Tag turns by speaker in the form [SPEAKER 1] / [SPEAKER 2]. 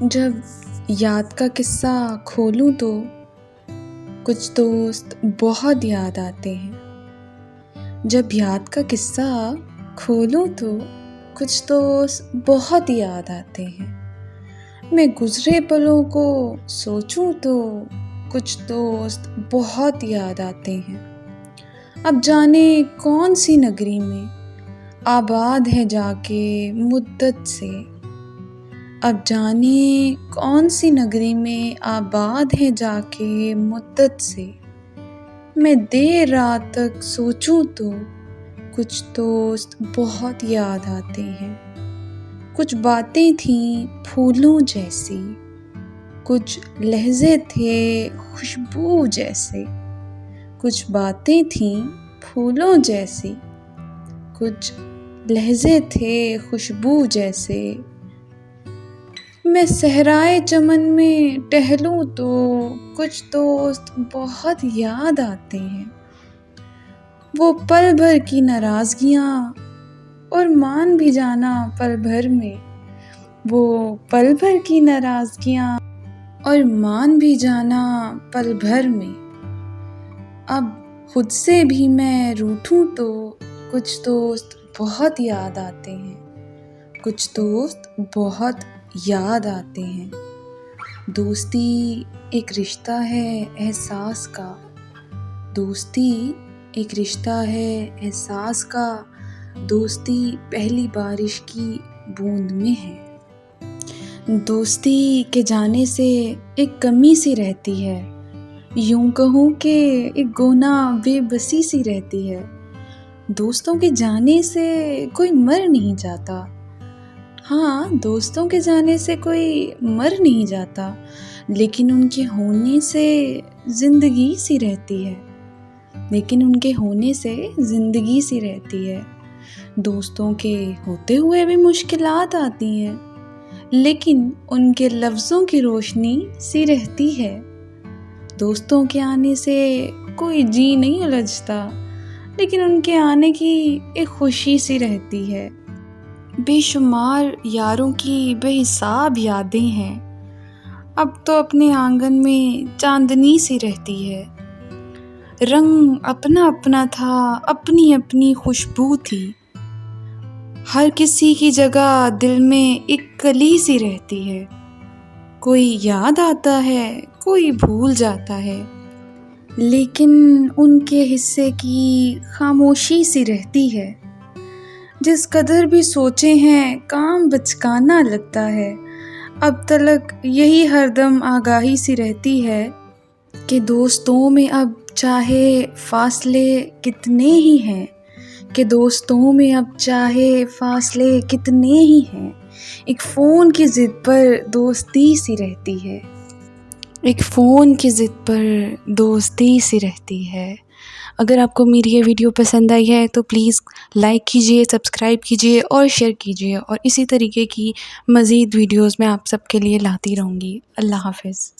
[SPEAKER 1] जब याद का किस्सा खोलूं तो कुछ दोस्त बहुत याद आते हैं। जब याद का किस्सा खोलूं तो कुछ दोस्त बहुत याद आते हैं। मैं गुजरे पलों को सोचूं तो कुछ दोस्त बहुत याद आते हैं। अब जाने कौन सी नगरी में आबाद है जाके मुद्दत से। अब जाने कौन सी नगरी में आबाद है जाके मुद्दत से। मैं देर रात तक सोचूं तो कुछ दोस्त बहुत याद आते हैं। कुछ बातें थीं फूलों जैसी, कुछ लहजे थे खुशबू जैसे। कुछ बातें थीं फूलों जैसी, कुछ लहजे थे खुशबू जैसे। मैं सहराए चमन में टहलूं तो कुछ दोस्त बहुत याद आते हैं। वो पल भर की नाराज़गियाँ और मान भी जाना पल भर में। वो पल भर की नाराज़गियाँ और मान भी जाना पल भर में। अब खुद से भी मैं रूठूं तो कुछ दोस्त बहुत याद आते हैं। कुछ दोस्त बहुत याद आते हैं। दोस्ती एक रिश्ता है एहसास का। दोस्ती एक रिश्ता है एहसास का। दोस्ती पहली बारिश की बूंद में है। दोस्ती के जाने से एक कमी सी रहती है। यूं कहूँ कि एक गोना बेबसी सी रहती है। दोस्तों के जाने से कोई मर नहीं जाता। हाँ, दोस्तों के जाने से कोई मर नहीं जाता, लेकिन उनके होने से ज़िंदगी सी रहती है। लेकिन उनके होने से ज़िंदगी सी रहती है। दोस्तों के होते हुए भी मुश्किलात आती हैं, लेकिन उनके लफ्ज़ों की रोशनी सी रहती है। दोस्तों के आने से कोई जी नहीं उलझता, लेकिन उनके आने की एक खुशी सी रहती है। बेशुमार यारों की बेहिसाब यादें हैं। अब तो अपने आंगन में चांदनी सी रहती है। रंग अपना अपना था, अपनी अपनी खुशबू थी। हर किसी की जगह दिल में एक कली सी रहती है। कोई याद आता है, कोई भूल जाता है, लेकिन उनके हिस्से की खामोशी सी रहती है। जिस कदर भी सोचे हैं काम बचकाना लगता है। अब तलक यही हरदम आगाही सी रहती है कि दोस्तों में अब चाहे फासले कितने ही हैं। कि दोस्तों में अब चाहे फासले कितने ही हैं, एक फ़ोन की ज़िद पर दोस्ती सी रहती है। एक फ़ोन की ज़िद पर दोस्ती सी रहती है। अगर आपको मेरी ये वीडियो पसंद आई है तो प्लीज़ लाइक कीजिए, सब्सक्राइब कीजिए और शेयर कीजिए, और इसी तरीके की मज़ीद वीडियोज़ मैं आप सबके लिए लाती रहूँगी। अल्लाह हाफ़िज़।